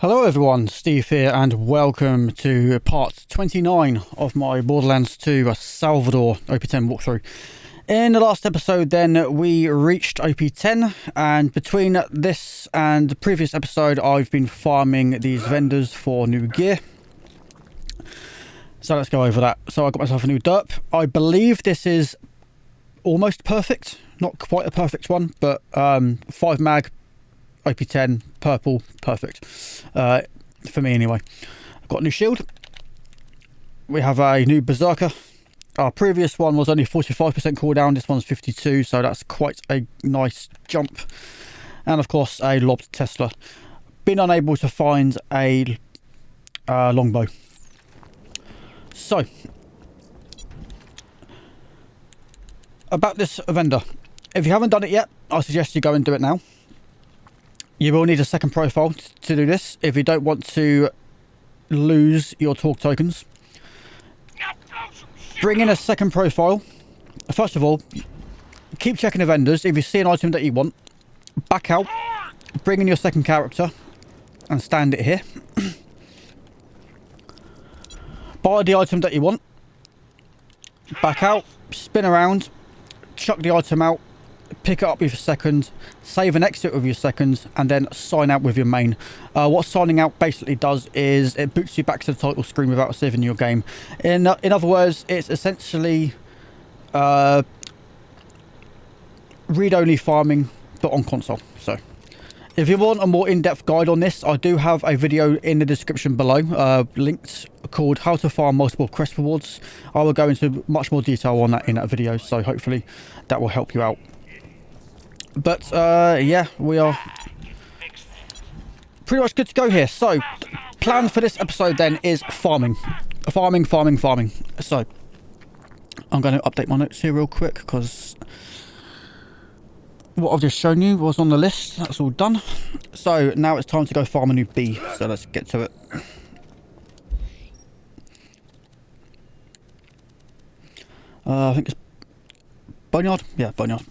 Hello everyone, Steve here and welcome to part 29 of my Borderlands 2 Salvador OP10 walkthrough. In the last episode then we reached OP10, and between this and the previous episode I've been farming these vendors for new gear. So let's go over that. So I got myself a new derp. I believe this is almost perfect, not quite a perfect one, but 5 mag OP10 purple, perfect for me anyway. I've got a new shield. We have a new berserker. Our previous one was only 45% cooldown, this one's 52, so that's quite a nice jump. And of course a lobbed Tesla. Been unable to find a longbow. So about this vendor, if you haven't done it yet, I suggest you go and do it now. You will need a second profile to do this if you don't want to lose your talk tokens. Bring in a second profile. First of all, keep checking the vendors. If you see an item that you want, back out, bring in your second character and stand it here. Buy the item that you want, back out, spin around, chuck the item out, pick it up with your second, save and exit with your second, and then sign out with your main. What signing out basically does is it boots you back to the title screen without saving your game. In other words, it's essentially read-only farming, but on console. So if you want a more in-depth guide on this, I do have a video in the description below, linked, called How to Farm Multiple Crest Rewards. I will go into much more detail on that in that video, so hopefully that will help you out. But yeah, we are pretty much good to go here. So plan for this episode then is farming. So I'm going to update my notes here real quick because what I've just shown you was on the list. That's all done. So now it's time to go farm a new bee. So let's get to it. I think it's Boneyard. Yeah, Boneyard.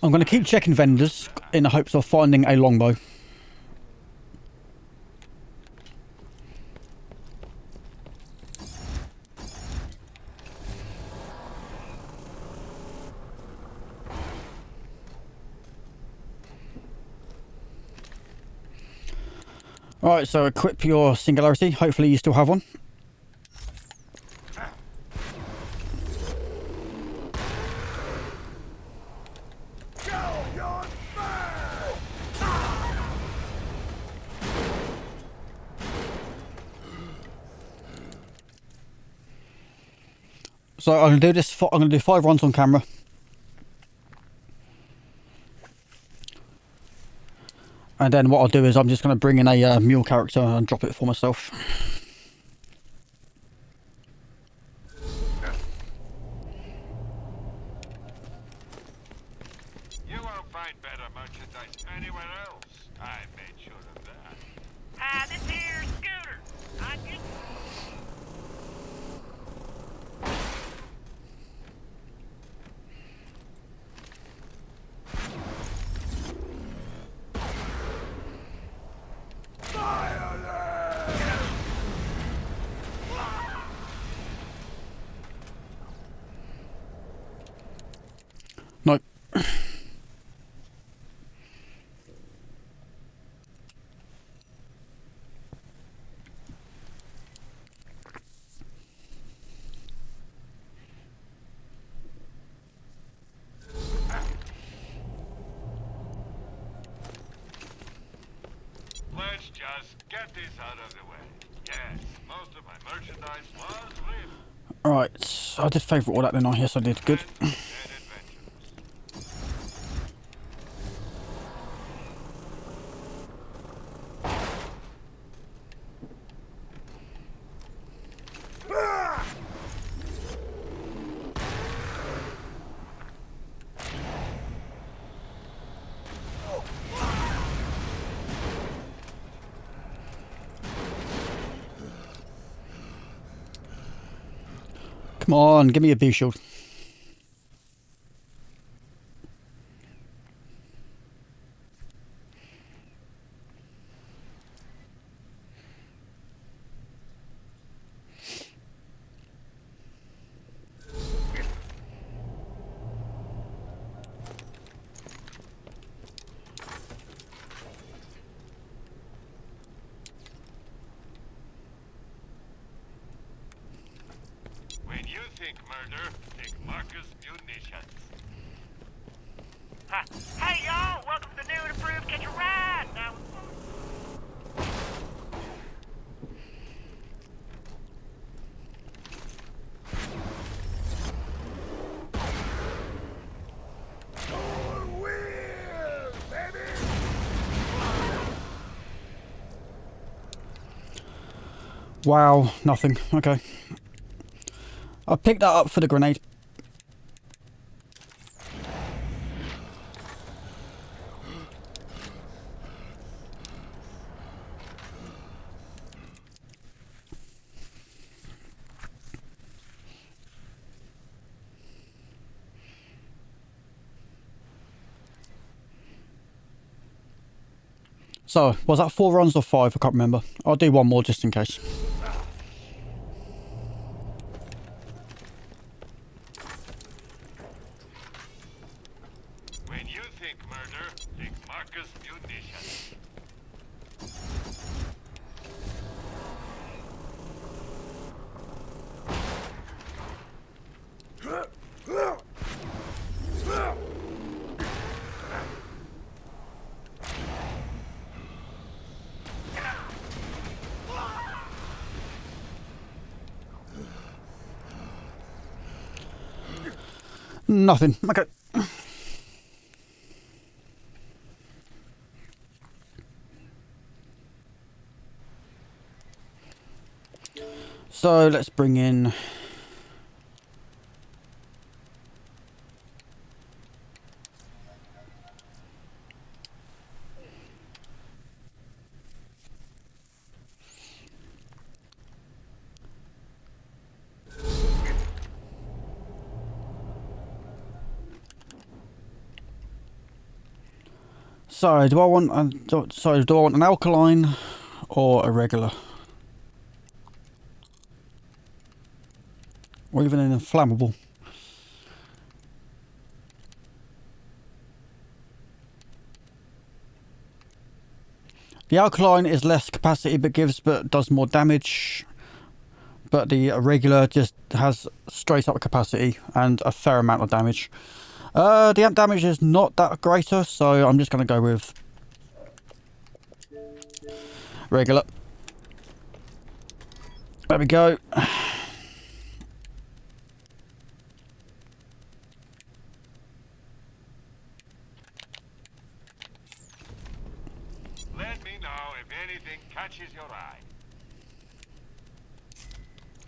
I'm going to keep checking vendors in the hopes of finding a longbow. Alright, so equip your singularity. Hopefully you still have one. So I'm going to do this. I'm going to do 5 runs on camera. And then what I'll do is I'm just going to bring in a mule character and drop it for myself. You won't find better merchandise anywhere else. I made sure of that. This here scooter. I just... Nope. Let's just get this out of the way. Yes, most of my merchandise was ripped. Alright, I did favourite all that, didn't I? Yes, I did. Good. Come on, give me a B shield. When you think murder, think Marcus munitions. Ha. Hey y'all, welcome to the new and improved Get Your Ride. Now. Wow, nothing. Okay. I picked that up for the grenade. So, was that 4 runs or 5? I can't remember. I'll do one more just in case. When you think murder, think Marcus munitions. Nothing. Okay. So let's bring in so do I want an alkaline or a regular? Or even an inflammable? The alkaline is less capacity but does more damage. But the regular just has straight up capacity and a fair amount of damage. The amp damage is not that greater, so I'm just going to go with regular. There we go. Let me know if anything catches your eye.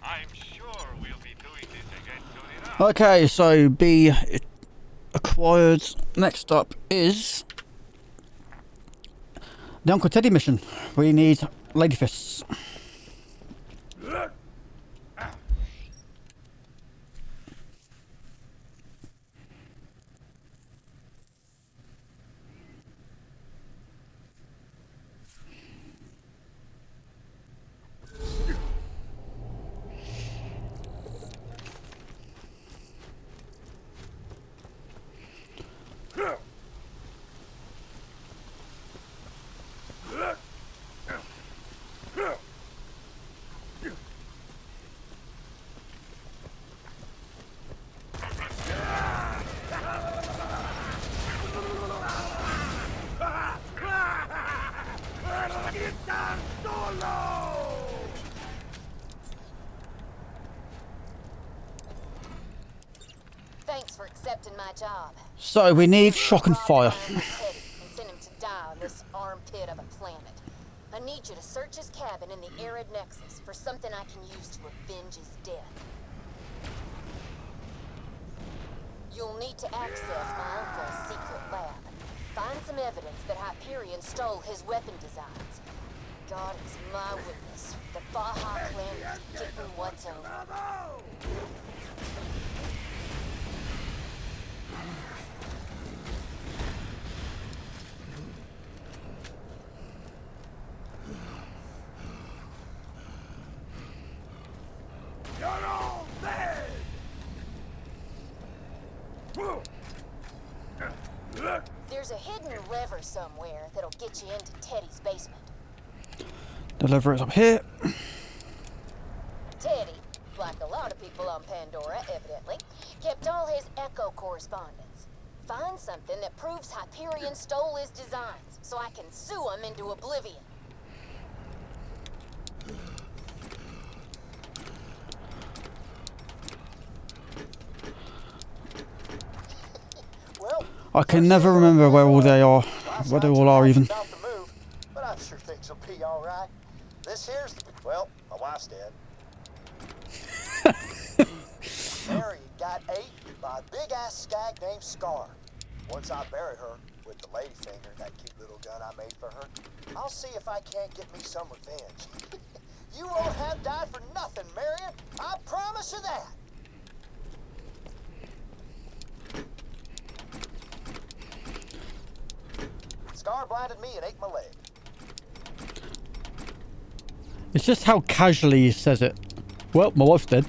I'm sure we'll be doing this again soon enough. Okay, so B acquired. Next up is the Uncle Teddy mission. We need Lady Fists. Thanks for accepting my job. So we need shock and fire. And send him to die on this armpit of a planet. I need you to search his cabin in the arid nexus for something I can use to avenge his death. You'll need to access my uncle's secret lab. Find some evidence that Hyperion stole his weapon designs. God is my witness. The Baja clan is getting what's over. You're all dead! There's a hidden lever somewhere that'll get you into Teddy's basement. The lever is up here. Teddy, like a lot of people on Pandora, evidently, kept all his Echo correspondence. Find something that proves Hyperion stole his designs, so I can sue him into oblivion. Well, I can never remember where all they are, where they all are even. about the move, but I'm sure things will be all right. This here's the well, my wife's dead. Mary got ate by a big ass skag named Scar. Once I bury her with the ladyfinger, that cute little gun I made for her, I'll see if I can't get me some revenge. You won't have died for nothing, Marion. I promise you that. Scar blinded me and ate my leg. It's just how casually he says it. Well, my wife's dead.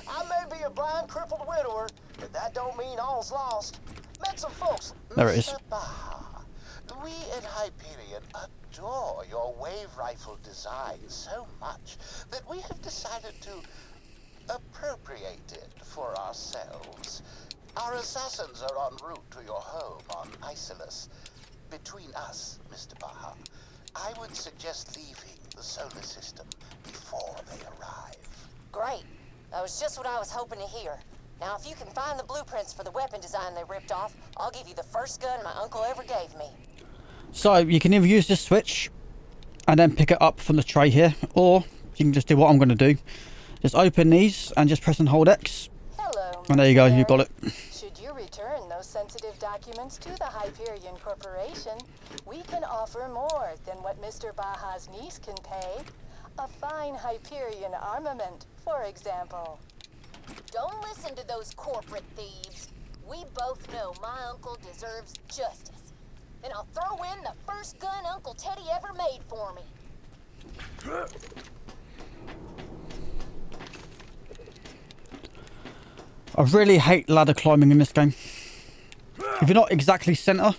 I may be a blind, crippled widower, but that don't mean all's lost. Met some folks. There it is. Mr. Baha, we at Hyperion adore your wave rifle design so much that we have decided to appropriate it for ourselves. Our assassins are en route to your home on Isolus. Between us, Mr. Baha, I would suggest leaving the solar system before they arrive. Great. That was just what I was hoping to hear. Now, if you can find the blueprints for the weapon design they ripped off, I'll give you the first gun my uncle ever gave me. So you can either use this switch and then pick it up from the tray here, or you can just do what I'm going to do. Just open these and just press and hold X. Hello, And there you go, you got it. Should you return those sensitive documents to the Hyperion Corporation, we can offer more than what Mr. Baha's niece can pay. A fine Hyperion armament, for example. Don't listen to those corporate thieves. We both know my uncle deserves justice. And I'll throw in the first gun Uncle Teddy ever made for me. I really hate ladder climbing in this game. If you're not exactly center,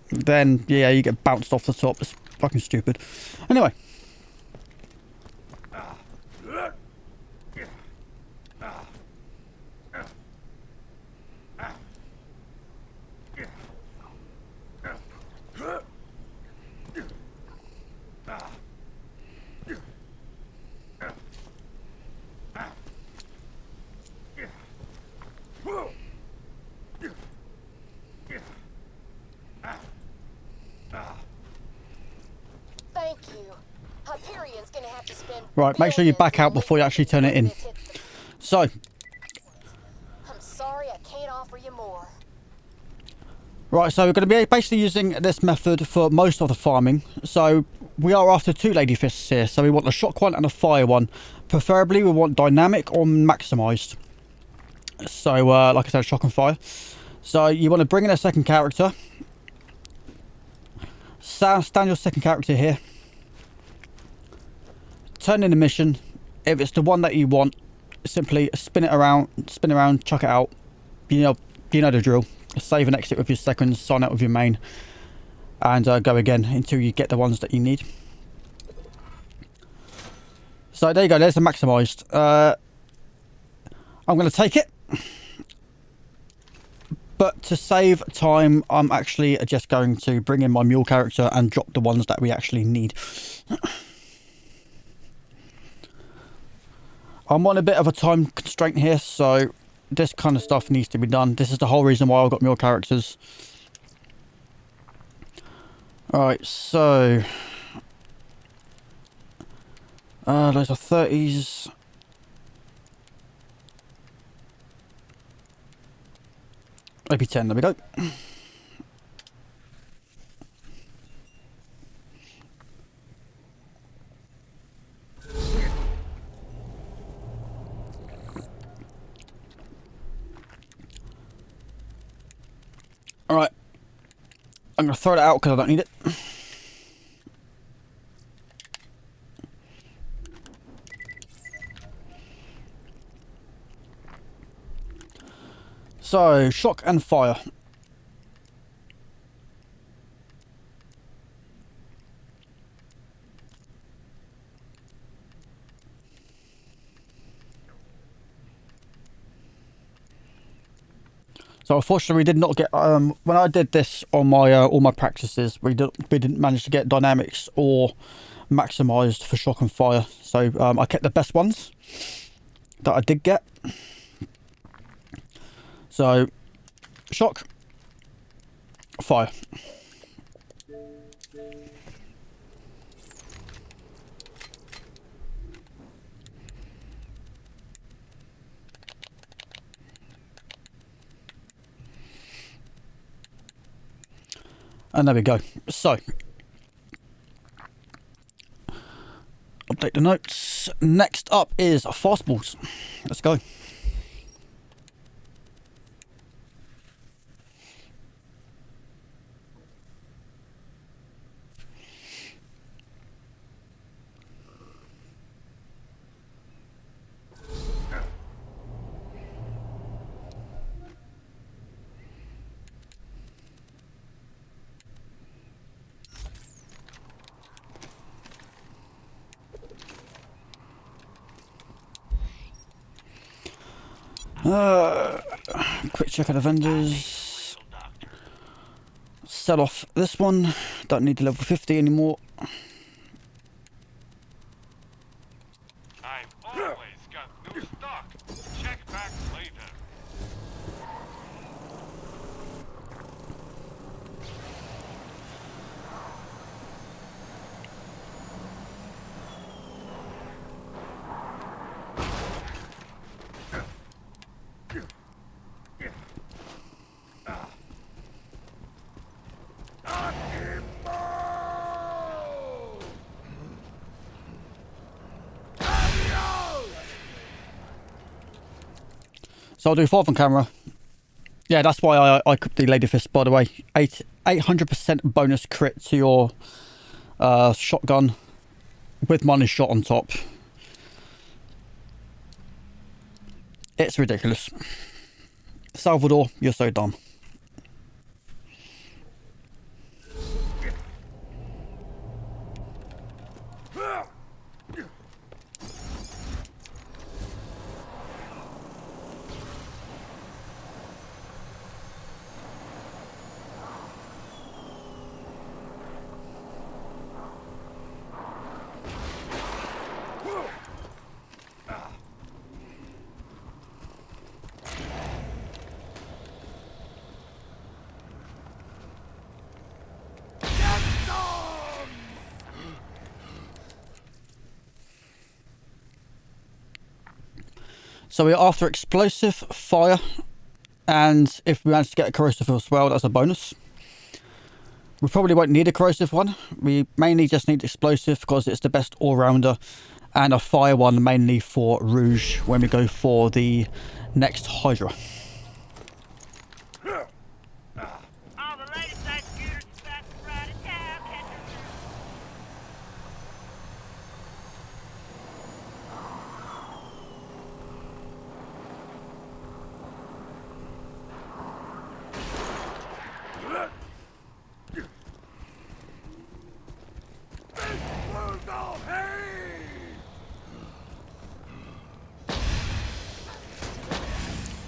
then yeah, you get bounced off the top. It's fucking stupid. Anyway. Thank you. Hyperion's gonna have to spend Right, make sure you back out before you actually turn it in. So, I'm sorry I can't offer you more. right, so we're going to be basically using this method for most of the farming. So we are after two lady fists here. So we want a shock one and a fire one. Preferably we want dynamic or maximized. So like I said, shock and fire. So you want to bring in a second character. Stand your second character here. Turn in the mission. If it's the one that you want, simply spin around, chuck it out. You know the drill. Save and exit with your seconds, sign out with your main, and go again until you get the ones that you need. So there you go, there's the maximized. I'm going to take it, but to save time, I'm actually just going to bring in my mule character and drop the ones that we actually need. I'm on a bit of a time constraint here, so this kind of stuff needs to be done. This is the whole reason why I've got mule characters. Alright, so those are 30s. OP10, there we go. I'm going to throw it out because I don't need it. So, shock and fire. So unfortunately, we did not get when I did this on my all my practices. We didn't manage to get dynamics or maximized for shock and fire. So I kept the best ones that I did get. So shock, fire. And there we go. So, update the notes. Next up is fastballs. Let's go. Quick check of the vendors. Sell off this one. Don't need the level 50 anymore. I've always got new stock. Check back later. So I'll do 5 on camera. Yeah, that's why I cooked the Lady Fist, by the way. 800% bonus crit to your shotgun with minus shot on top. It's ridiculous. Salvador, you're so dumb. So we're after explosive, fire, and if we manage to get a corrosive as well, that's a bonus. We probably won't need a corrosive one. We mainly just need explosive because it's the best all-rounder, and a fire one mainly for Rouge when we go for the next Hydra. All the latest night scooters back to ride in town, catch your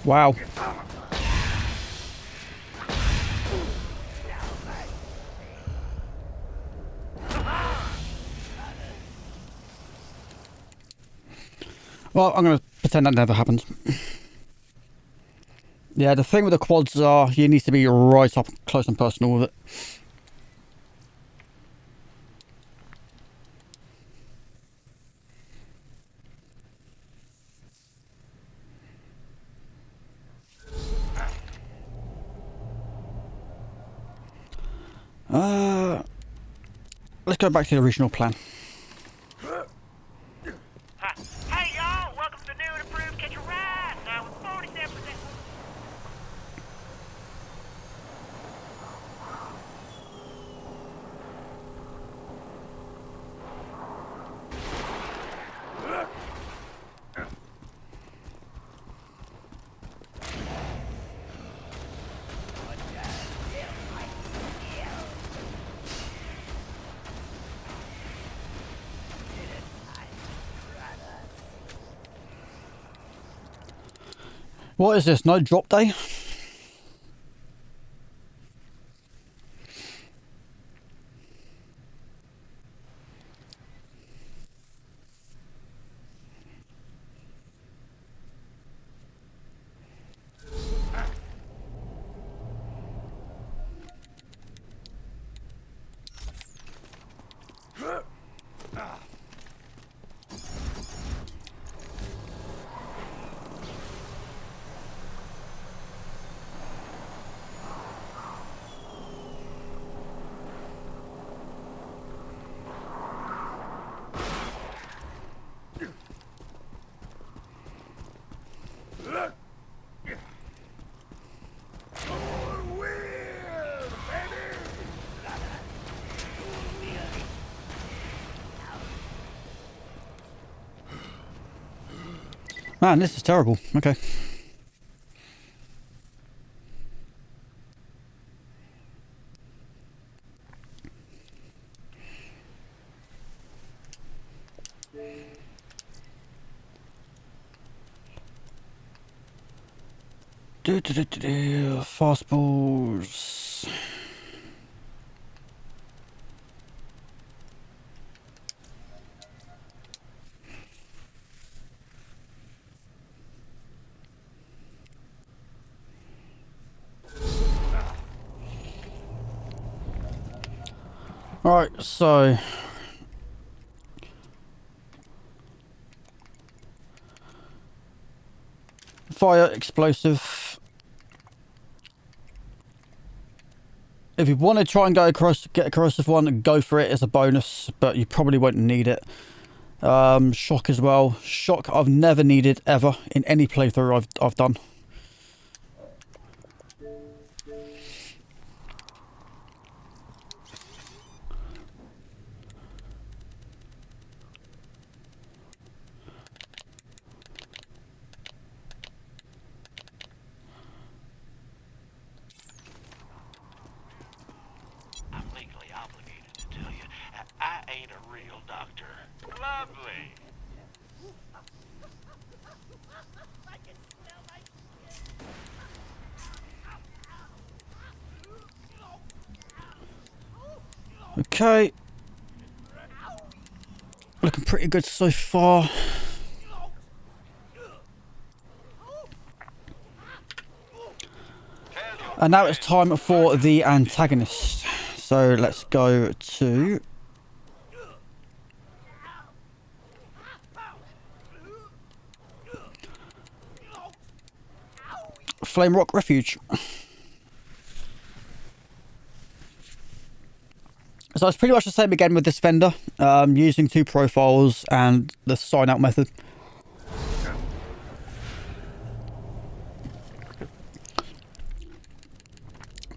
Wow. Well, I'm going to pretend that never happened. Yeah, the thing with the quads are you need to be right up close and personal with it. Let's go back to the original plan. Hey y'all, welcome to the new and improved Catch a Ride. Now with 47%. What is this? No drop day? Man, this is terrible. Okay. Fastballs. Alright, so fire explosive. If you want to try and go across, get a corrosive one, go for it as a bonus, but you probably won't need it. Shock as well. Shock I've never needed ever in any playthrough I've done. Lovely. Okay. Looking pretty good so far. And now it's time for the antagonist. So let's go to Flame Rock Refuge. So it's pretty much the same again with this vendor, using 2 profiles and the sign out method.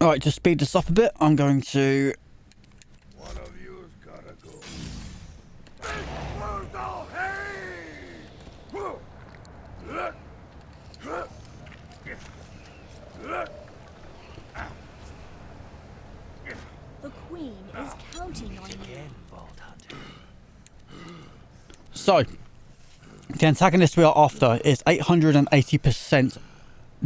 Alright, to speed this up a bit, I'm going to... One of you's gotta go. Explode all The Queen is counting on you. So, the antagonist we are after is 880%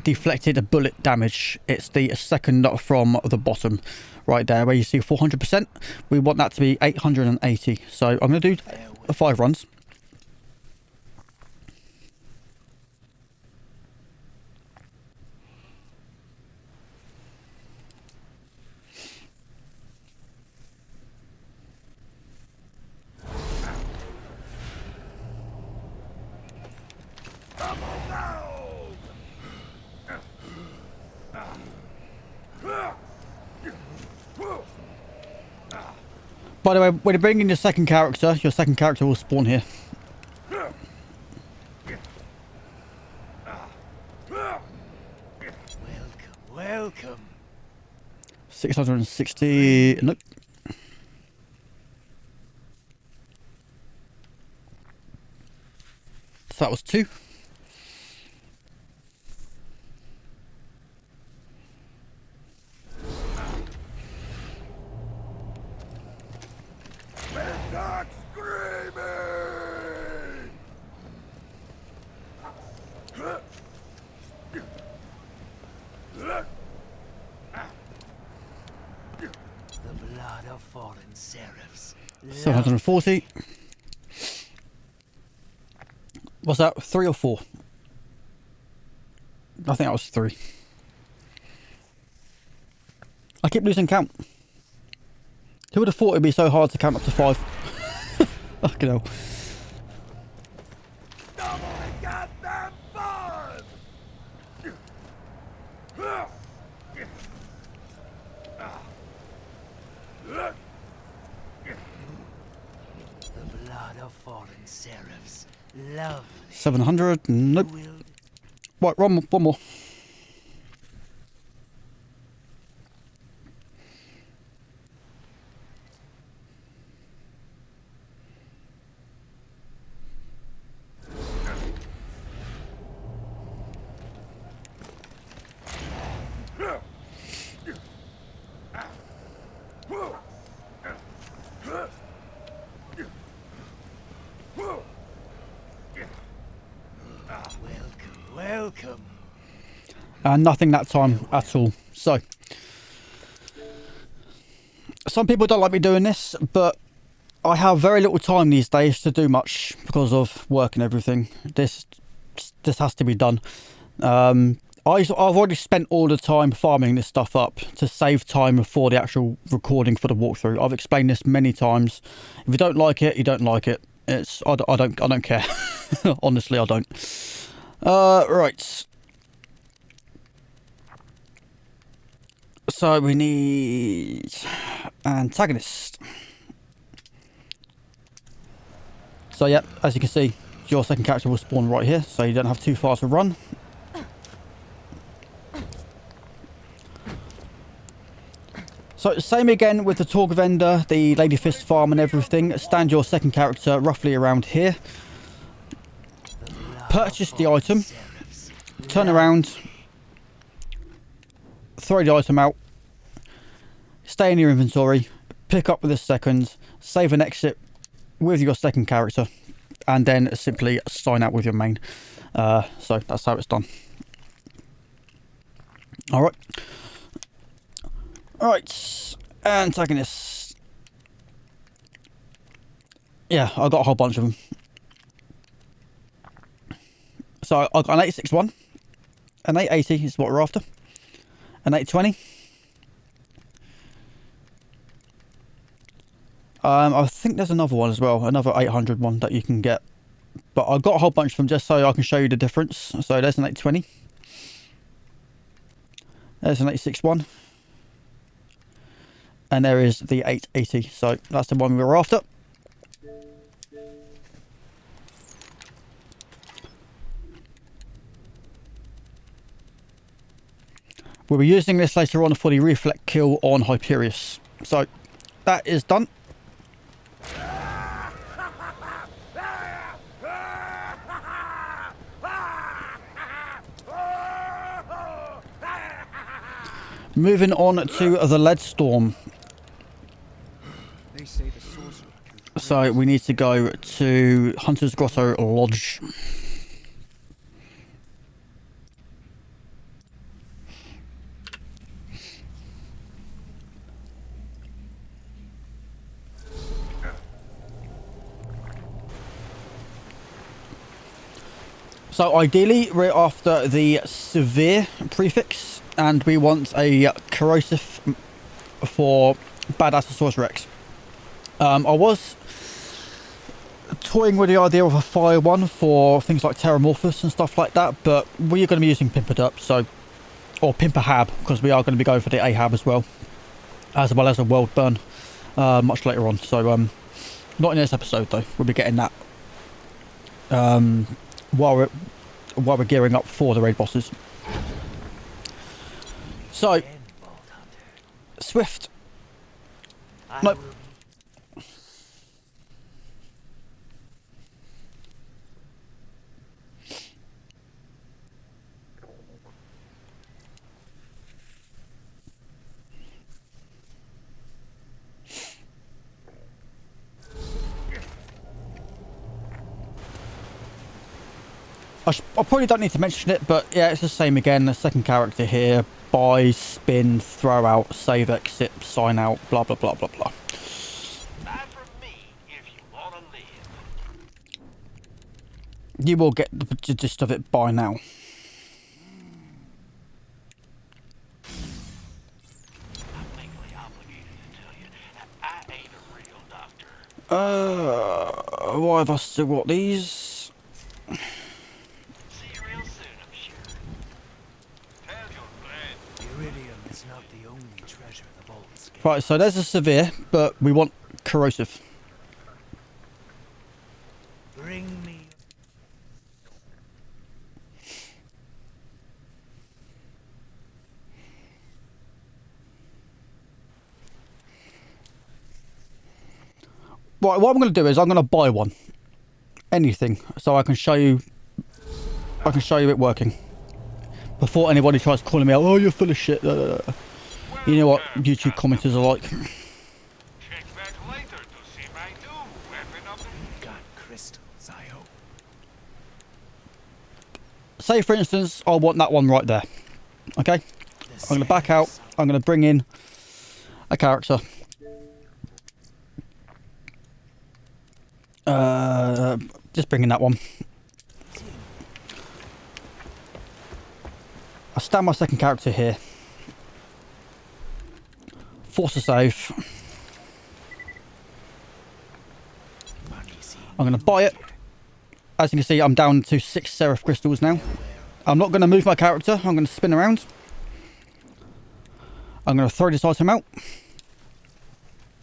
deflected bullet damage. It's the second from the bottom right there where you see 400%. We want that to be 880. So I'm going to do 5 runs. By the way, when you bring in your second character will spawn here. Welcome. 660. Nope. So that was 2. Start screaming! seraphs. 740. What's that? 3 or 4? I think that was 3. I keep losing count. Who would have thought it'd be so hard to count up to 5? Fucking hell. The blood of fallen seraphs. Love. 700. Nope. Right, one more. Welcome. And nothing that time at all. So, some people don't like me doing this, but I have very little time these days to do much because of work and everything. This has to be done. I've already spent all the time farming this stuff up to save time for the actual recording for the walkthrough. I've explained this many times. If you don't like it, you don't like it. I don't care. Honestly, I don't. Right. So we need antagonist. So yeah, as you can see, your second character will spawn right here, so you don't have too far to run. So same again with the talk vendor, the Lady Fist farm and everything. Stand your second character roughly around here. Purchase the item. Turn around. Throw the item out. Stay in your inventory. Pick up with the second. Save and exit with your second character. And then simply sign out with your main. So that's how it's done. Alright. Alright, antagonist. Yeah, I got a whole bunch of them. So I got an 861, an 880 is what we're after, an 820. I think there's another one as well, another 800 one that you can get. But I got a whole bunch of them just so I can show you the difference. So there's an 820. There's an 861. And there is the 880, so that's the one we were after. We'll be using this later on for the reflect kill on Hyperius. So that is done. Moving on to the Lead Storm. So we need to go to Hunter's Grotto Lodge. So ideally we're after the severe prefix and we want a corrosive for Badassosaurus Rex. I was toying with the idea of a fire one for things like Terramorphous and stuff like that, but we are going to be using Pimpernel, so, or Pimpahab, because we are going to be going for the Ahab as well as a World Burn much later on. So not in this episode though. We'll be getting that while we're gearing up for the raid bosses. So Swift. Nope. I probably don't need to mention it, but yeah, it's the same again. The second character here. Buy, spin, throw out, save, exit, sign out, blah, blah, blah, blah, blah. You will get the gist of it by now. Why have I still got these? See you real soon, I'm sure. Tell your friend. Iridium is not the only treasure the vaults gave. Right, so there's a severe, but we want corrosive. Bring me. Right, what I'm going to do is I'm going to buy one. Anything, so I can show you. I can show you it working. Before anybody tries calling me out, oh, you're full of shit. You know what YouTube commenters are like. Check back later to see my new weapon of the Got crystals, I hope. Say, for instance, I want that one right there. Okay? I'm going to back out. I'm going to bring in a character. Just bring in that one. I'll stand my second character here. Force a save. I'm going to buy it. As you can see, I'm down to 6 Seraph crystals now. I'm not going to move my character. I'm going to spin around. I'm going to throw this item out.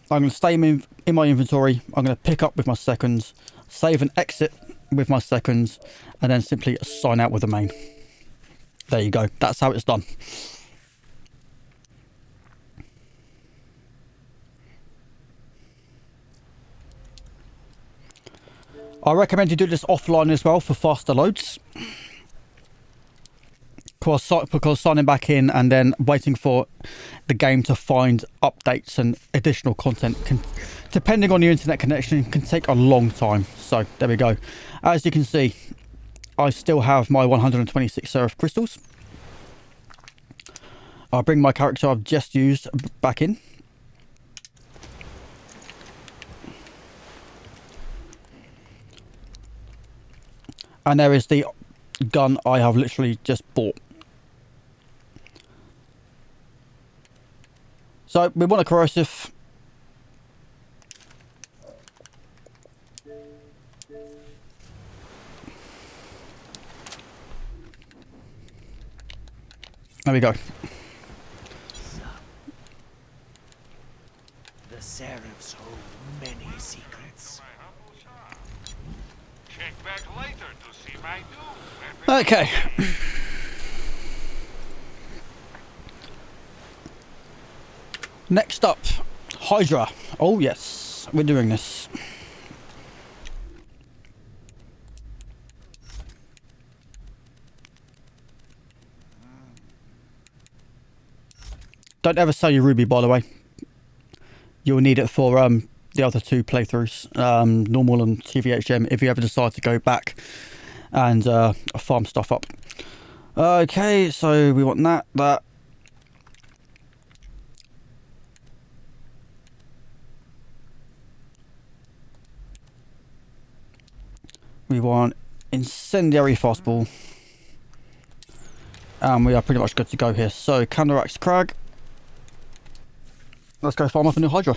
I'm going to stay in my inventory. I'm going to pick up with my seconds, save and exit with my seconds, and then simply sign out with the main. There you go. That's how it's done. I recommend you do this offline as well for faster loads. Because signing back in and then waiting for the game to find updates and additional content can, depending on your internet connection, can take a long time. So there we go. As you can see, I still have my 126 Seraph crystals. I'll bring my character I've just used back in. And there is the gun I have literally just bought. So we want a corrosive. There we go. The Seraphs hold many secrets. check back later to see my new weapon. Okay. Next up, Hydra. Oh yes, we're doing this. Don't ever sell your ruby, by the way. You'll need it for the other 2 playthroughs, normal and TVHM, if you ever decide to go back and farm stuff up. Okay, so we want that. We want incendiary fastball. And we are pretty much good to go here. So, Candarax Crag. Let's go farm up a new Hydra.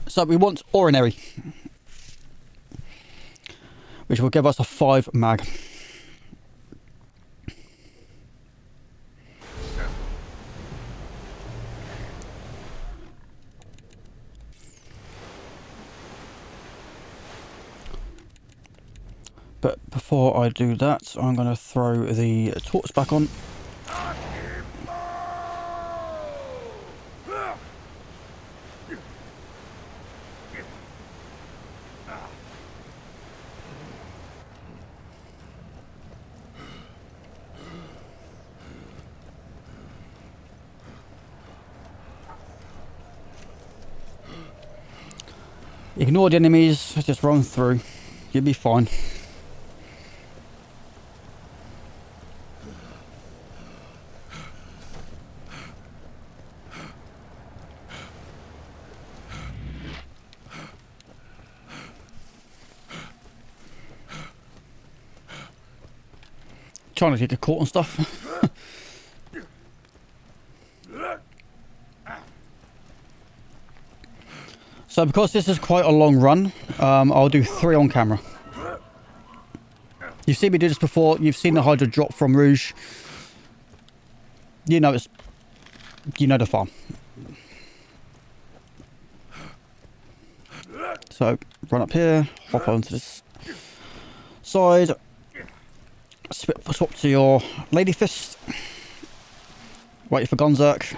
So, we want Ordinary, which will give us a 5 mag. But before I do that, I'm going to throw the torch back on. Ignore the enemies, just run through. You'll be fine. trying to get caught and stuff. So because this is quite a long run, I'll do 3 on camera. You've seen me do this before. You've seen the Hydra drop from Rouge. You know it's... You know the farm. So, run up here, hop onto this side, swap to your Lady Fist, wait for Gonzerk.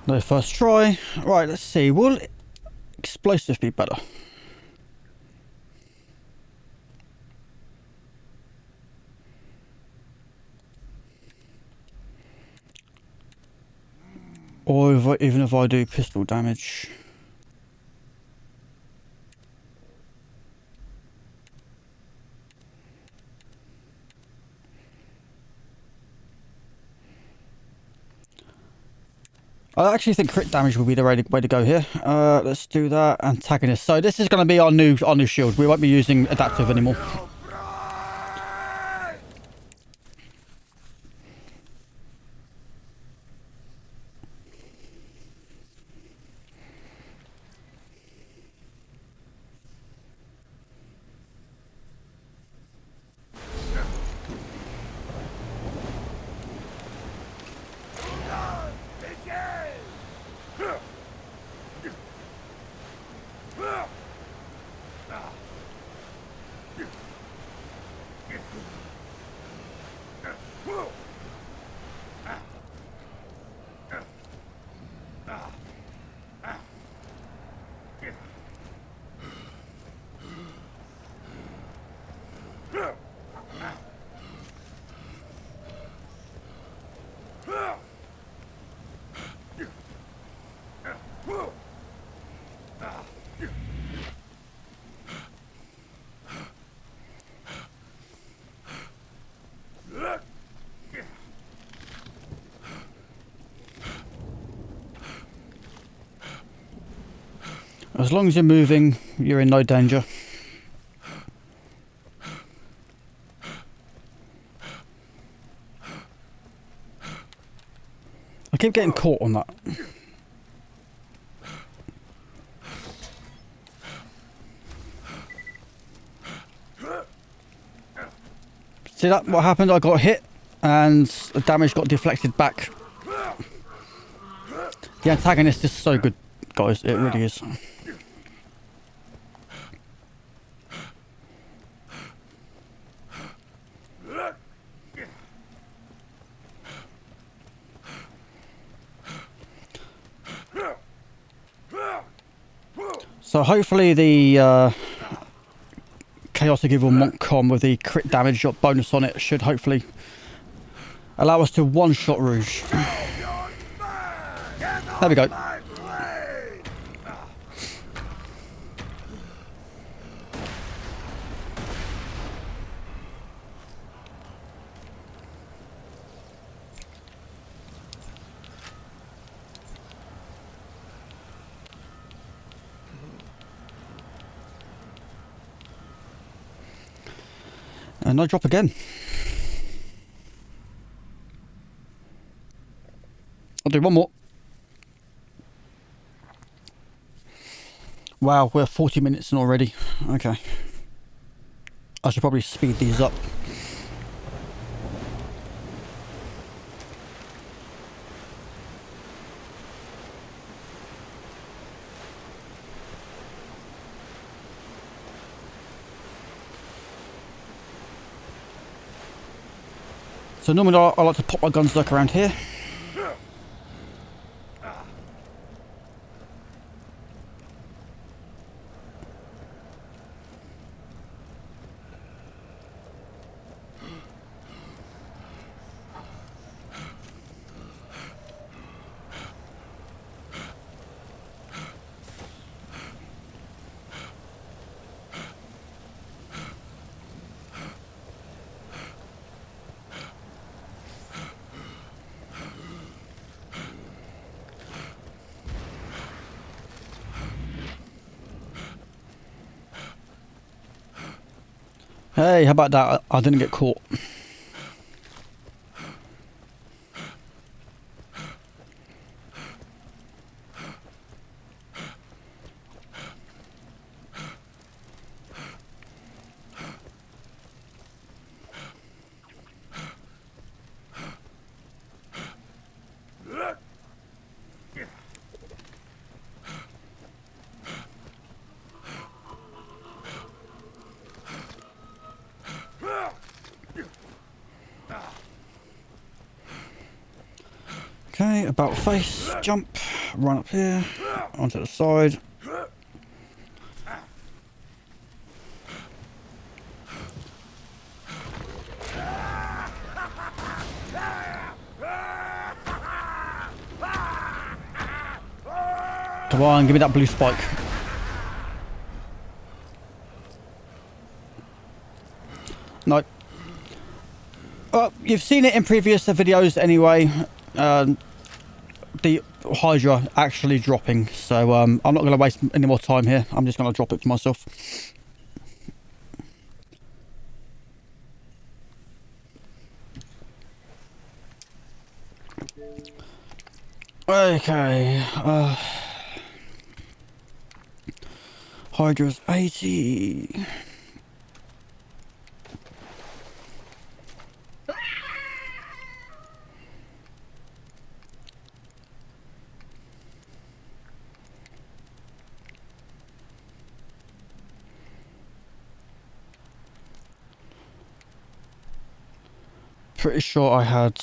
No first try. Right, let's see. Will explosive be better? Or even if I do pistol damage. I actually think crit damage will be the way to go here. Let's do that. Antagonist. So this is going to be our new shield. We won't be using adaptive anymore. As long as you're moving, you're in no danger. I keep getting caught on that. See that? What happened? I got hit and the damage got deflected back. The antagonist is so good, guys. It really is. So hopefully the Chaotic Evil Montcalm with the crit damage bonus on it should hopefully allow us to one-shot Rouge. There we go. And I drop again. I'll do one more. Wow, we're 40 minutes in already. Okay. I should probably speed these up. So normally I like to pop my Gunzerk around here. Hey, how about that? I didn't get caught. Okay, about face, jump, run up here, onto the side. Come on, give me that blue spike. No. Well, you've seen it in previous videos anyway. The Hydra actually dropping, so I'm not going to waste any more time here. I'm just going to drop it for myself. Okay. Hydra's 80. Pretty sure I had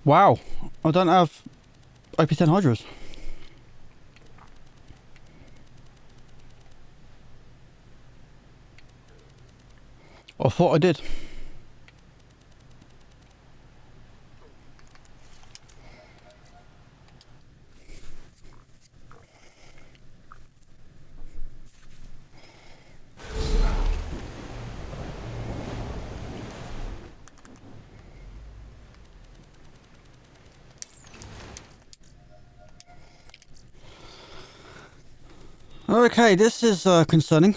wow, I don't have OP10 Hydras. I thought I did. Okay, this is concerning.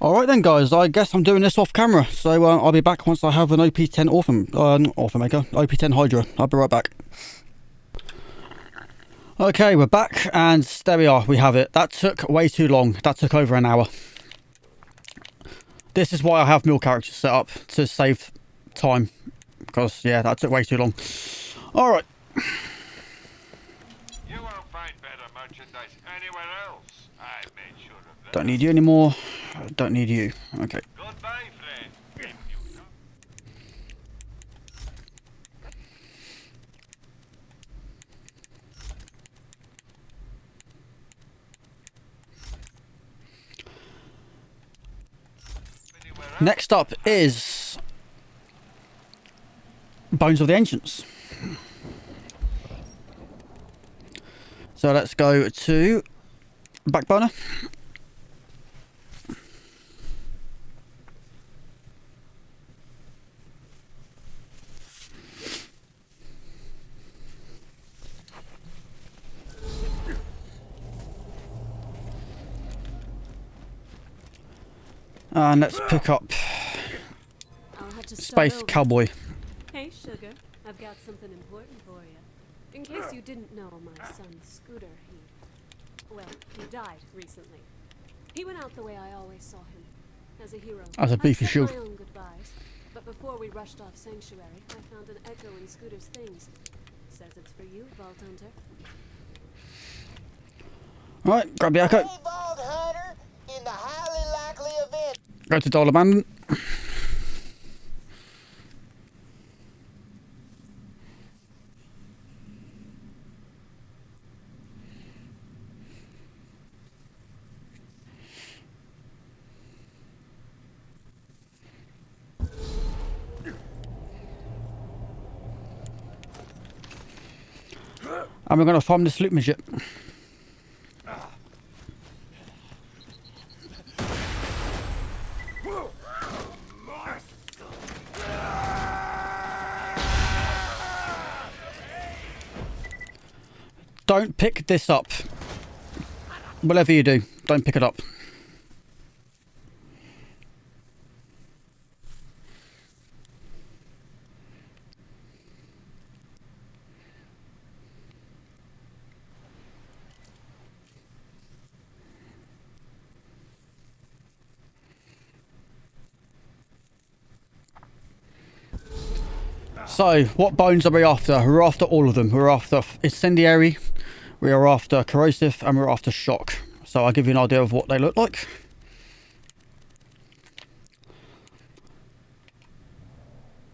Alright then guys, I guess I'm doing this off camera, so I'll be back once I have an OP10 Orphan Maker, OP10 Hydra. I'll be right back. Okay, we're back, and there we are, we have it. That took way too long, that took over an hour. This is why I have mill characters set up, to save time, because yeah, that took way too long. Alright. You won't find better merchandise anywhere else. I made sure of that. Don't need you anymore. Don't need you. Okay. Goodbye, friend. If you know. Next up is Bones of the Ancients. So let's go to Backburner. And let's pick up I'll have to start Space over. Cowboy. Hey, sugar. I've got something important for you. In case you didn't know, my son Scooter, he died recently. He went out the way I always saw him, as a hero. As a beefy I said shield. my own goodbyes, but before we rushed off Sanctuary, I found an echo in Scooter's things. Says it's for you, Vault Hunter. Right, grab the echo. Hey, Vault Hunter, in the highly likely event. Go to Dollar Abandon. And we're going to farm this loot midget. Don't pick this up. Whatever you do, don't pick it up. So, what bones are we after? We're after all of them. We're after incendiary, we are after corrosive, and we're after shock. So I'll give you an idea of what they look like.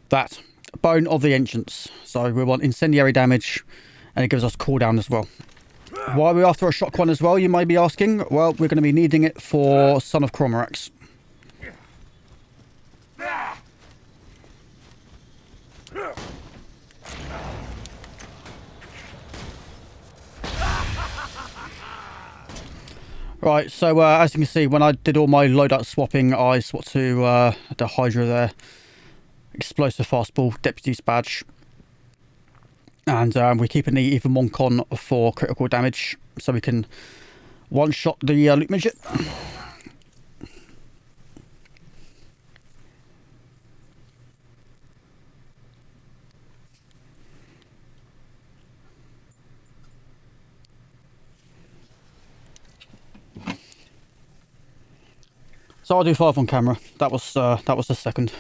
That, bone of the ancients. So we want incendiary damage, and it gives us cooldown as well. Why are we after a shock one as well, you may be asking? Well, we're going to be needing it for Son of Cormorax. Right, so as you can see, when I did all my loadout swapping, I swapped to the Hydra there. Explosive fastball, Deputy's badge. And we're keeping the even Moncon for critical damage, so we can one-shot the loot midget. So I'll do 5 on camera. That was the second.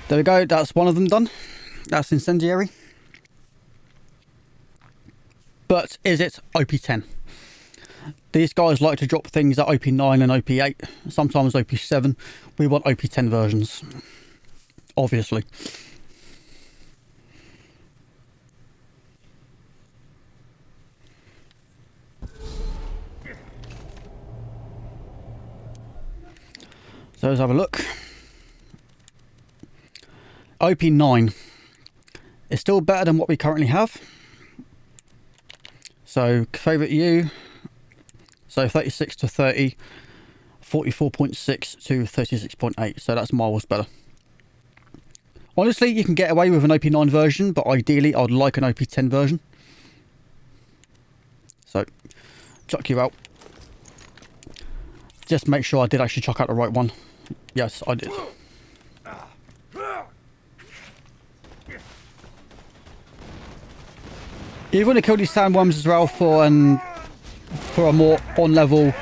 There we go. That's one of them done. That's incendiary. But is it OP10? These guys like to drop things at OP9 and OP8, sometimes OP7. We want OP10 versions, obviously. So let's have a look. OP9 is still better than what we currently have. So favourite you, so 36 to 30, 44.6 to 36.8, so that's miles better. Honestly, you can get away with an OP9 version, but ideally I'd like an OP10 version. So, chuck you out. Just make sure I did actually chuck out the right one. Yes, I did. You want to kill these sandworms as well for a more on-level.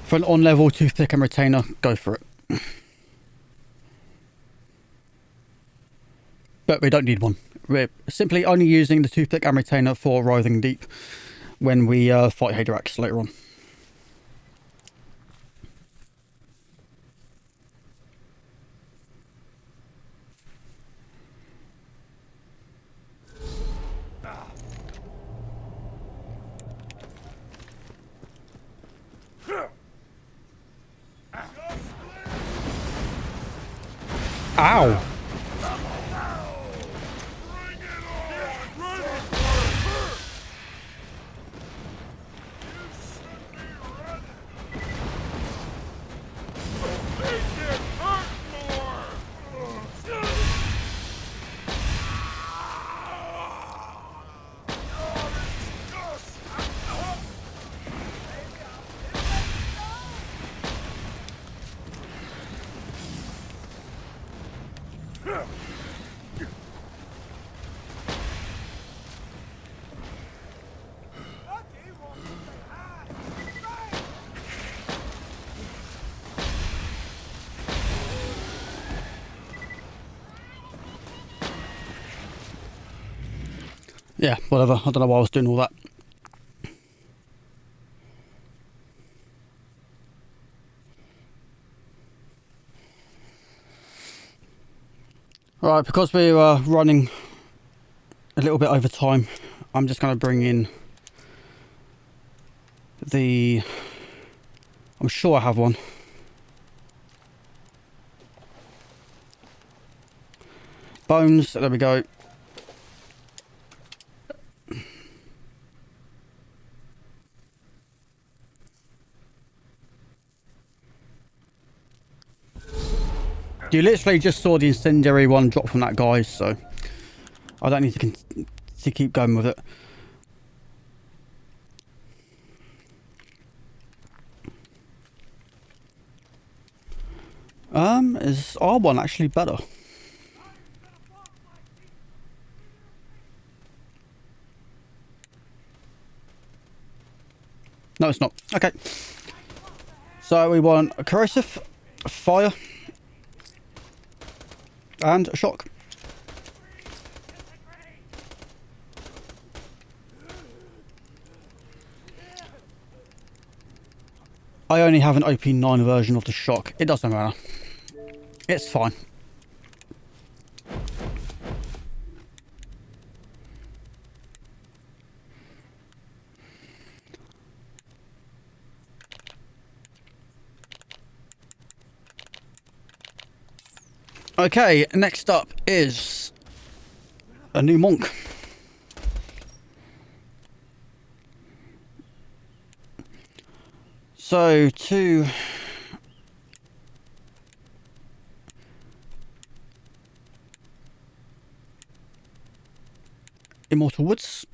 For an on-level toothpick and retainer, go for it. But we don't need one. We're simply only using the toothpick and retainer for writhing deep when we fight Hadrax later on. Ow! Yeah, whatever. I don't know why I was doing all that. Alright, because we are running a little bit over time, I'm just going to bring in the... I'm sure I have one. Bones, there we go. You literally just saw the incendiary one drop from that guy, so I don't need to keep going with it. Is R1 actually better? No, it's not. Okay. So we want a corrosive, a fire, and a shock. I only have an OP9 version of the shock. It doesn't matter. It's fine. Okay, next up is a new monk. So to Immortal Woods.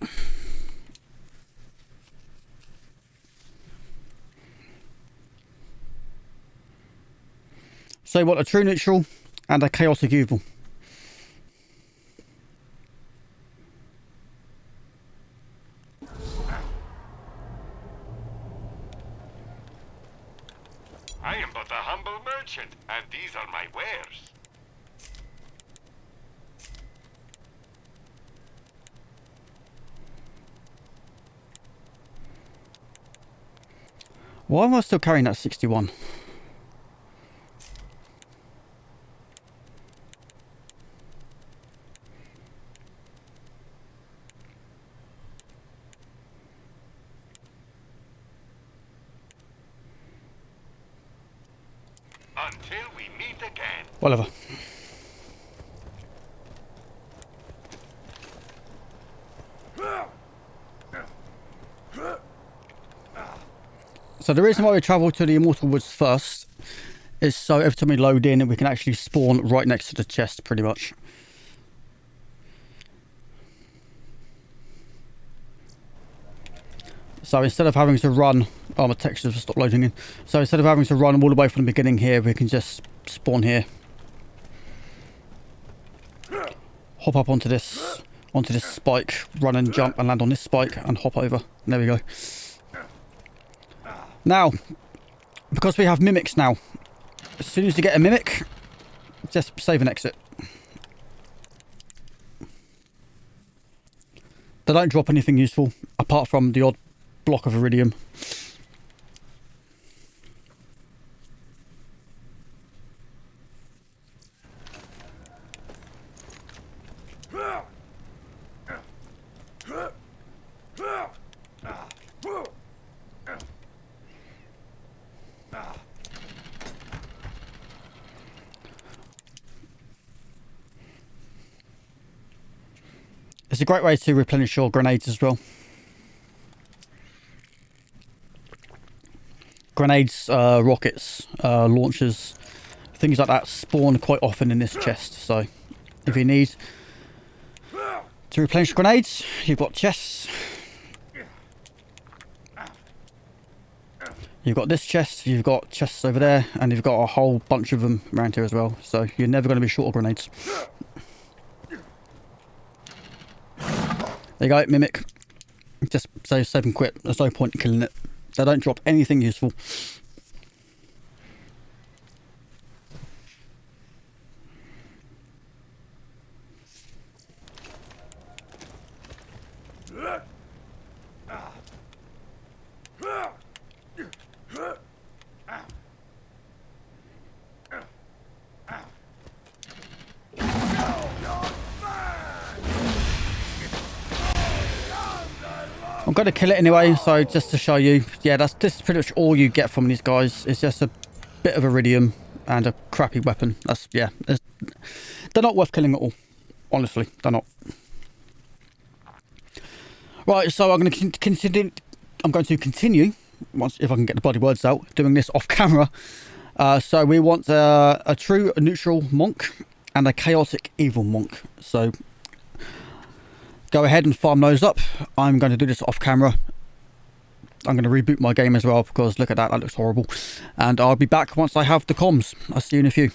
So you want a true neutral and a chaotic evil. I am but a humble merchant, and these are my wares. Why am I still carrying that 61? Until we meet again. Whatever. So the reason why we travel to the Immortal Woods first is so every time we load in, we can actually spawn right next to the chest, pretty much. So instead of having to run... Oh, my textures have stopped loading in. So instead of having to run all the way from the beginning here, we can just spawn here. Hop up onto this spike, run and jump and land on this spike and hop over. And there we go. Now, because we have mimics now, as soon as you get a mimic, just save and exit. They don't drop anything useful, apart from the odd block of iridium. It's a great way to replenish your grenades as well. Grenades, rockets, launchers, things like that spawn quite often in this chest. So if you need to replenish grenades, you've got chests. You've got this chest, you've got chests over there, and you've got a whole bunch of them around here as well. So you're never going to be short of grenades. There you go, mimic. Just save and quit. There's no point in killing it. They don't drop anything useful. going to kill it anyway, so just to show you. Yeah, this is pretty much all you get from these guys. It's just a bit of iridium and a crappy weapon. They're not worth killing at all. Honestly, they're not. Right, so I'm going to continue. Once, if I can get the bloody words out, doing this off camera. So we want a true neutral monk and a chaotic evil monk. So go ahead and farm those up. I'm going to do this off camera. I'm going to reboot my game as well because look at that, that looks horrible. And I'll be back once I have the comms. I'll see you in a few.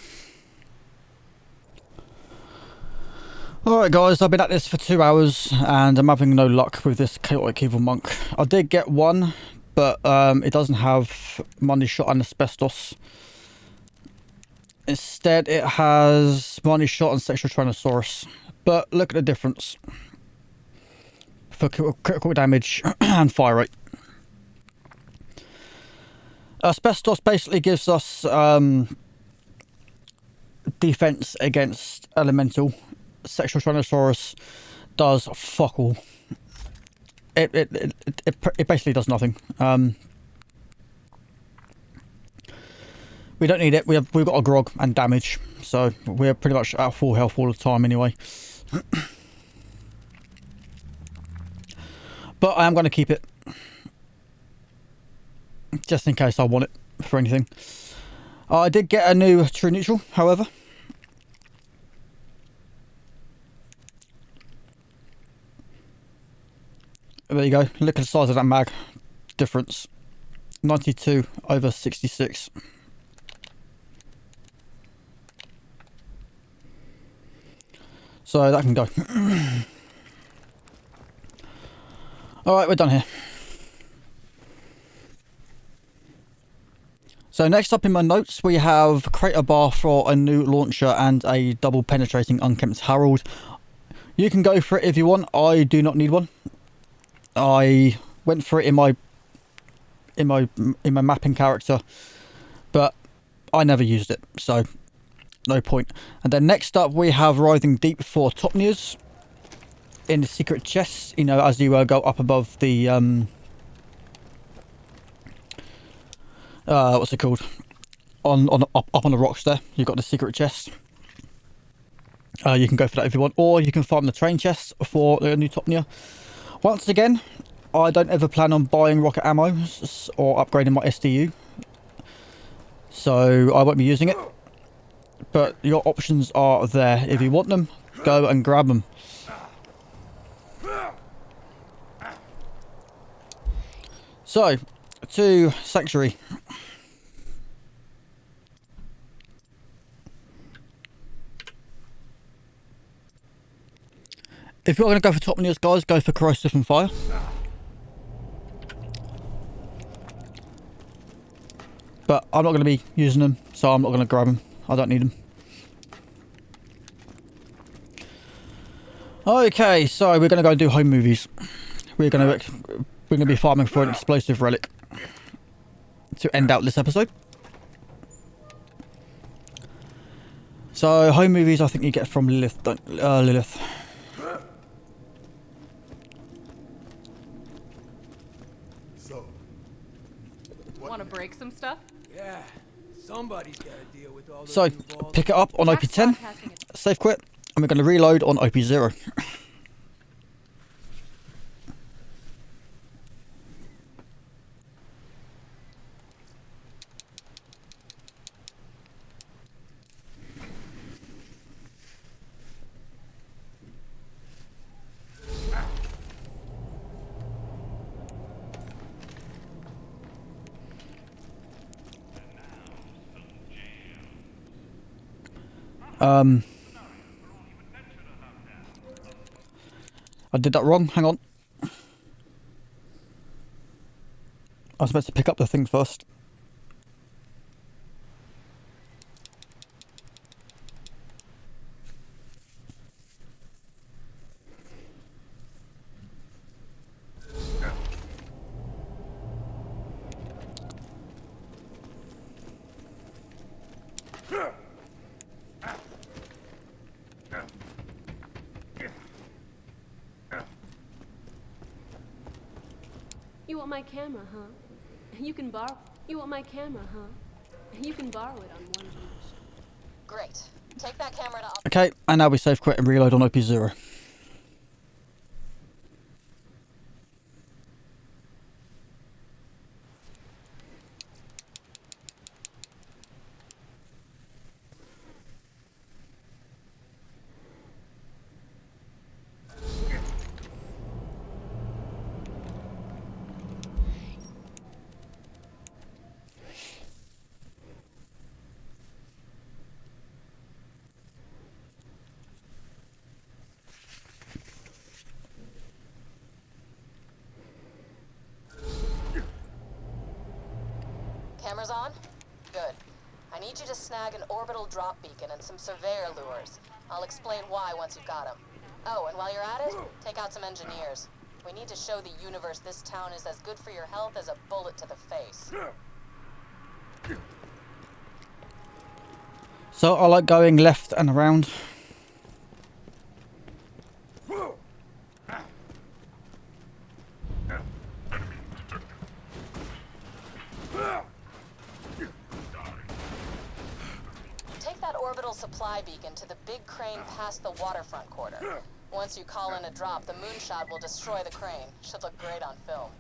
Alright guys, I've been at this for 2 hours and I'm having no luck with this chaotic evil monk. I did get one, but it doesn't have money shot and asbestos. Instead it has money shot and sexual tyrannosaurus. But look at the difference for critical damage and fire rate. Asbestos basically gives us defense against elemental. Sexual tyrannosaurus does fuck all. It basically does nothing. We don't need it. We've got a grog and damage, so we're pretty much at full health all the time anyway. But I am going to keep it just in case I want it for anything. I did get a new true neutral, however. There you go. Look at the size of that mag difference. 92 over 66. So that can go. Alright, we're done here. So next up in my notes we have crater bar for a new launcher and a double penetrating unkempt Harold. You can go for it if you want. I do not need one. I went for it in my mapping character, but I never used it, so no point. And then next up we have Writhing Deep for Topnias in the secret chests. You know, as you go up above the what's it called? Up on the rocks there, you've got the secret chest. You can go for that if you want, or you can farm the train chests for the new Topnia. Once again, I don't ever plan on buying rocket ammo or upgrading my SDU, so I won't be using it. But your options are there. If you want them, go and grab them. So, to Sanctuary. If you're going to go for Topnias, guys, go for Corrosive and Fire. But I'm not going to be using them, so I'm not going to grab them. I don't need them. Okay, so we're going to go and do home movies. We're going to be farming for an explosive relic to end out this episode. So home movies, I think you get from Lilith. Lilith. Want to break some stuff? Yeah, somebody's got to deal with all those So pick it up on OP10, safe quit, and we're going to reload on OP0. I did that wrong, hang on. I was supposed to pick up the thing first. want my camera, huh? You can borrow. You want my camera, huh? You can borrow it on one condition. Great. Take that camera to... Okay, and now we save quit and reload on OP0. Cameras on? Good. I need you to snag an orbital drop beacon and some surveyor lures. I'll explain why once you've got them. Oh, and while you're at it, take out some engineers. We need to show the universe this town is as good for your health as a bullet to the face. So I like going left and around. Take that orbital supply beacon to the big crane past the waterfront quarter. Once you call in a drop, the moonshot will destroy the crane. Should look great on film.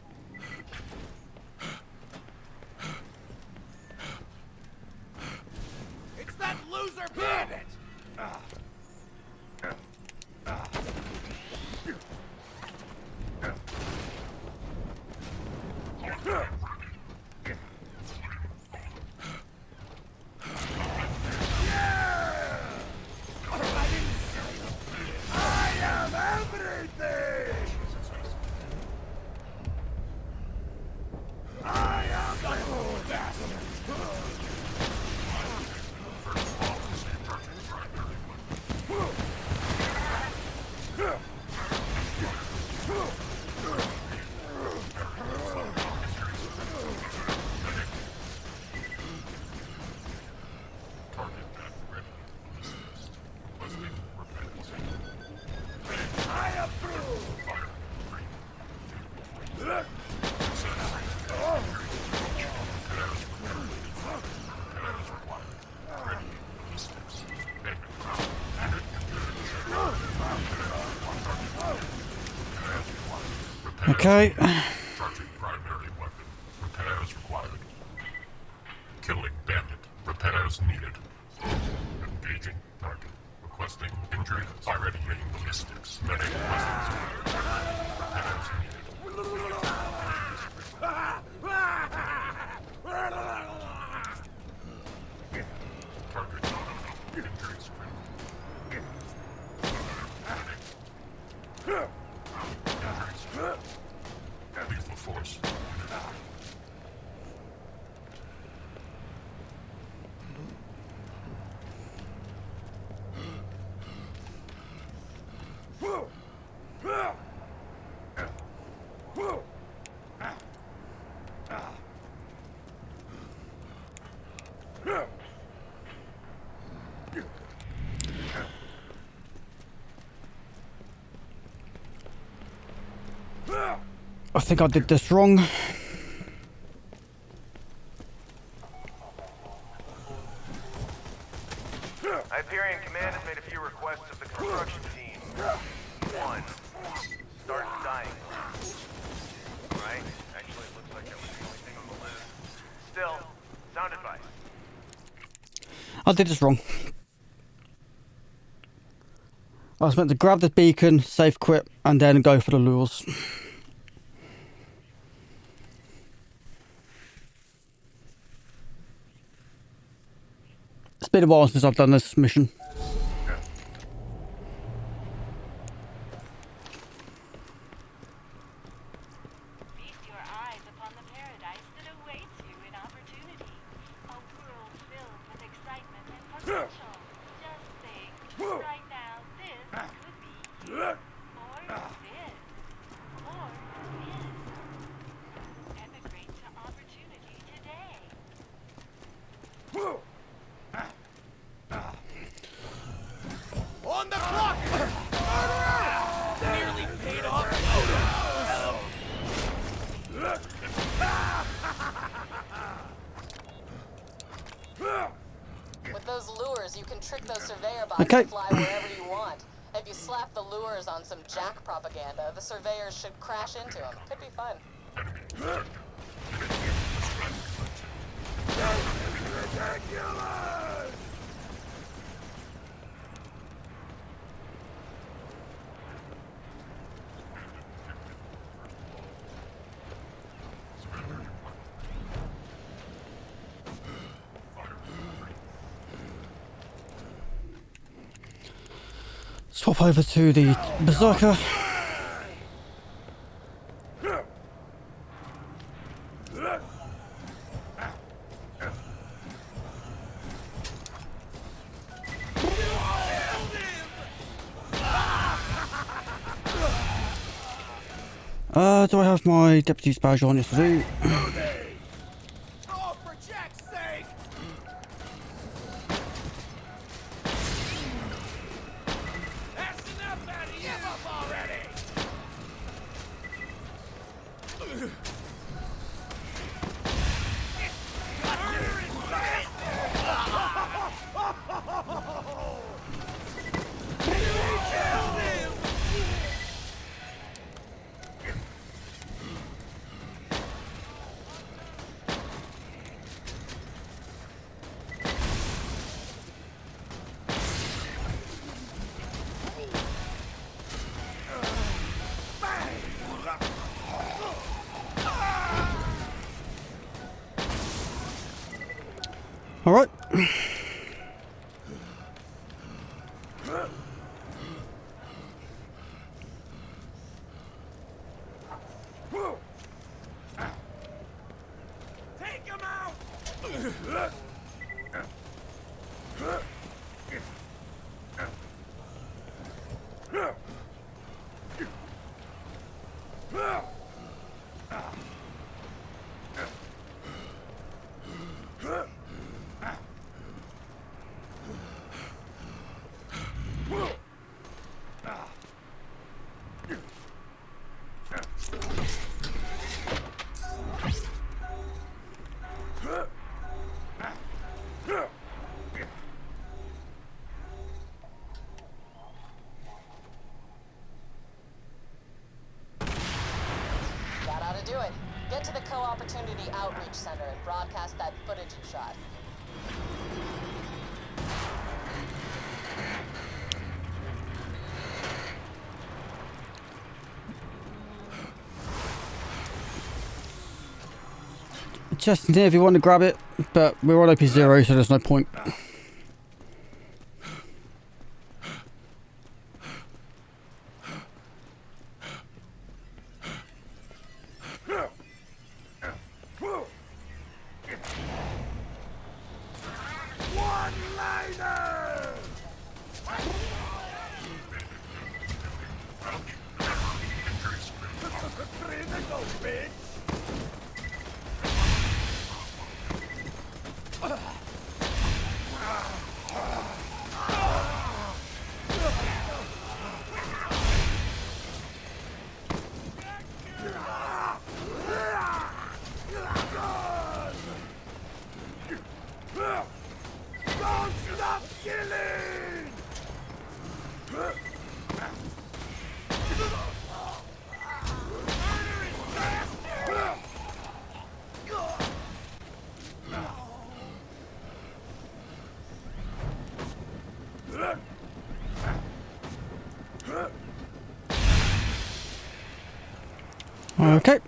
It's that loser bandit! Okay. Charging primary weapon. Repairs required. Killing bandit. Repairs needed. Engaging target. Requesting injury. Already making ballistics. Medic requesting. Repairs needed. Target. Injuries critical. Lethal force. I think I did this wrong. Hyperion Command has made a few requests of the construction team. 1. Start dying. Right? Actually, it looks like that was the only thing on the list. Still, sound advice. I did this wrong. I was meant to grab the beacon, safe quit, and then go for the lures. It's been a while since I've done this mission. Feast your eyes upon the paradise that awaits you in opportunity. A world filled with excitement and potential. Just think, right now, this could be you. Or this. Or this. Emigrate to opportunity today. Okay. can fly wherever you want. If you slap the lures on some jack propaganda, the surveyors should crash into them. Could be fun. Ridiculous! Swap over to the Berserker. Do I have my deputy's badge on? Yes, I do. Oh, for Jack's sake! That's enough out of you! Give up already! All right. Take him out! That ought to do it. Get to the Co-Opportunity Outreach Center and broadcast that footage you shot. Just in here if you want to grab it, but we're on OP0, so there's no point. One-liner! Critical, bitch! Don't stop killing! Okay.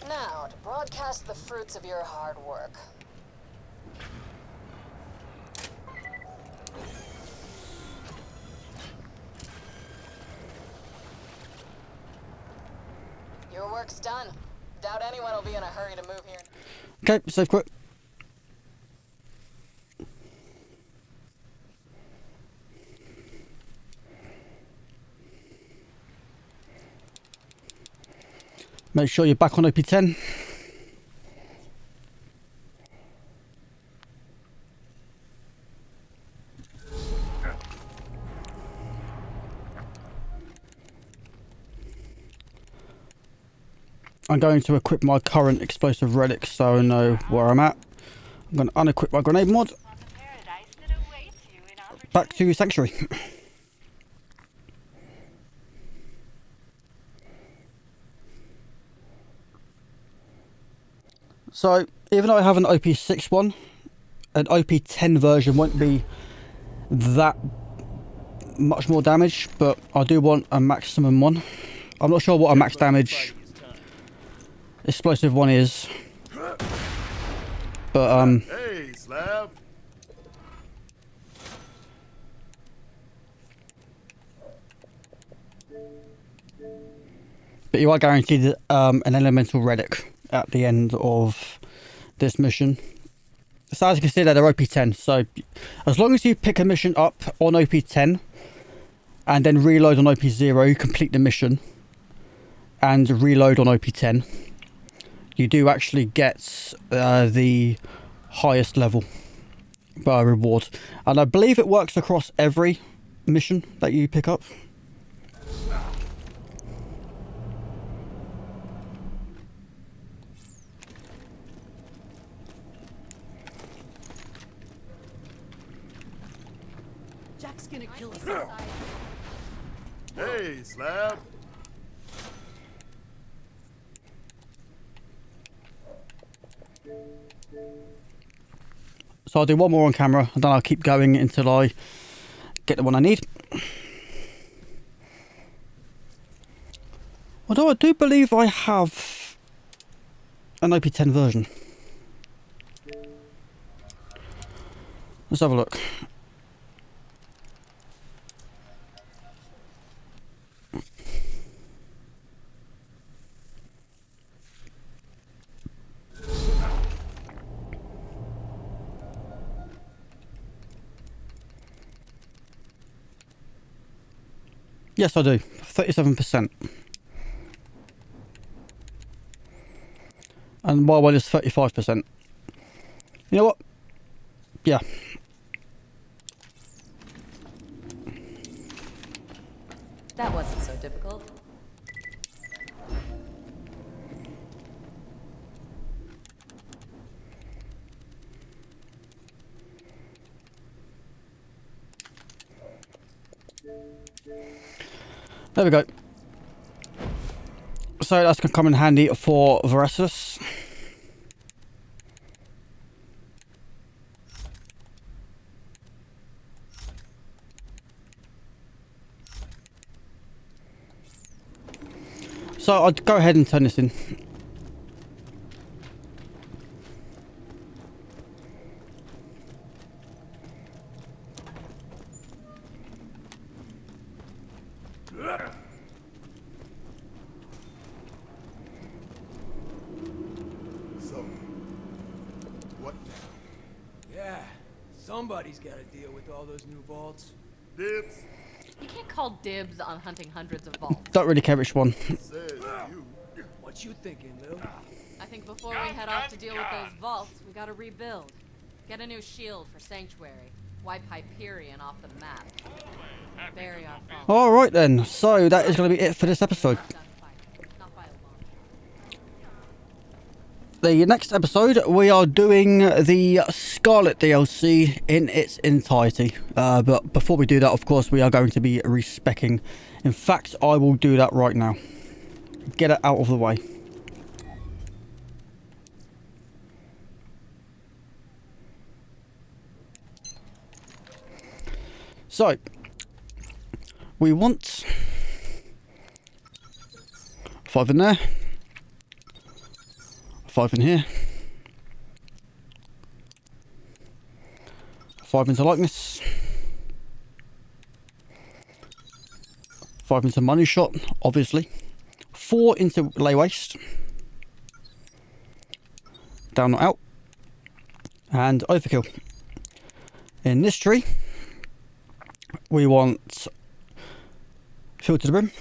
Now, to broadcast the fruits of your hard work. Your work's done. Doubt anyone will be in a hurry to move here. Okay, save quit. Make sure you're back on OP10. I'm going to equip my current explosive relic so I know where I'm at. I'm going to unequip my grenade mod. Back to Sanctuary. So, even though I have an OP6 one, an OP10 version won't be that much more damage, but I do want a maximum one. I'm not sure what a max damage explosive one is, but Hey, Slab. but you are guaranteed an elemental relic at the end of this mission. So as you can see, they're OP10. So as long as you pick a mission up on OP10 and then reload on OP0, you complete the mission and reload on OP10, you do actually get the highest level reward. And I believe it works across every mission that you pick up. Jack's gonna kill us inside. Hey, Slab. So I'll do one more on camera and then I'll keep going until I get the one I need. Although I do believe I have an OP10 version. Let's have a look. Yes, I do. 37%. And my one is 35%. You know what? Yeah. That wasn't so difficult. There we go. So that's going to come in handy for Veracruz. So I'll go ahead and turn this in. Yeah, somebody's got to deal with all those new vaults. Dibs. You can't call dibs on hunting hundreds of vaults. Don't really care which one. Says you. What you thinking, Lil? I think before we head off to deal with those vaults, we gotta rebuild. Get a new shield for Sanctuary. Wipe Hyperion off the map. Bury our fallen. Alright then, so that is going to be it for this episode. The next episode, we are doing the Scarlet DLC in its entirety. But before we do that, of course, we are going to be respecking. In fact, I will do that right now. Get it out of the way. So, we want 5 in there. 5 in here. 5 into likeness. 5 into money shot, obviously. 4 into lay waste. Down not out. And overkill. In this tree, we want fill to the brim.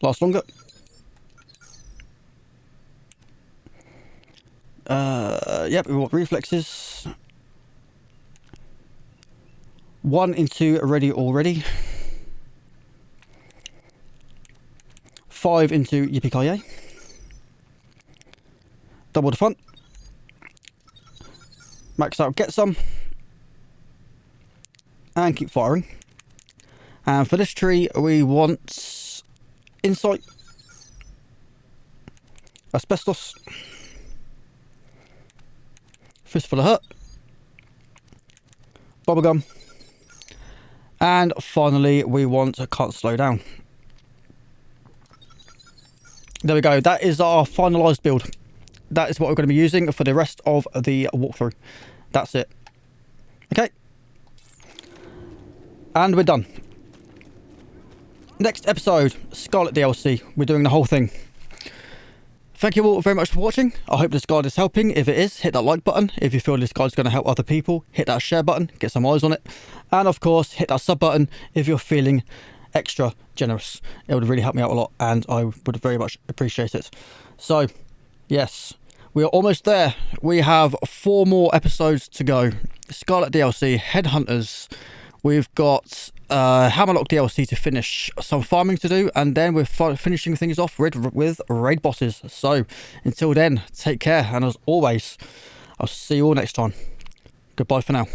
Last longer. Yep, we want reflexes. 1 into ready already. 5 into yippee-ki-yay. double the front. Max out, get some. And keep firing. And for this tree, we want insight, asbestos, fistful of hurt, bubblegum, and finally we want can't slow down. There we go. That is our finalised build. That is what we're going to be using for the rest of the walkthrough. That's it. Okay. And we're done. Next episode, Scarlet DLC. We're doing the whole thing. Thank you all very much for watching. I hope this guide is helping. If it is, hit that like button. If you feel this guide is going to help other people, hit that share button, get some eyes on it. And of course, hit that sub button if you're feeling extra generous. It would really help me out a lot and I would very much appreciate it. So, yes, we are almost there. We have 4 more episodes to go. Scarlet DLC, Headhunters. We've got Hammerlock DLC to finish, some farming to do, and then we're finishing things off with raid bosses. So until then, take care, and as always, I'll see you all next time. Goodbye for now.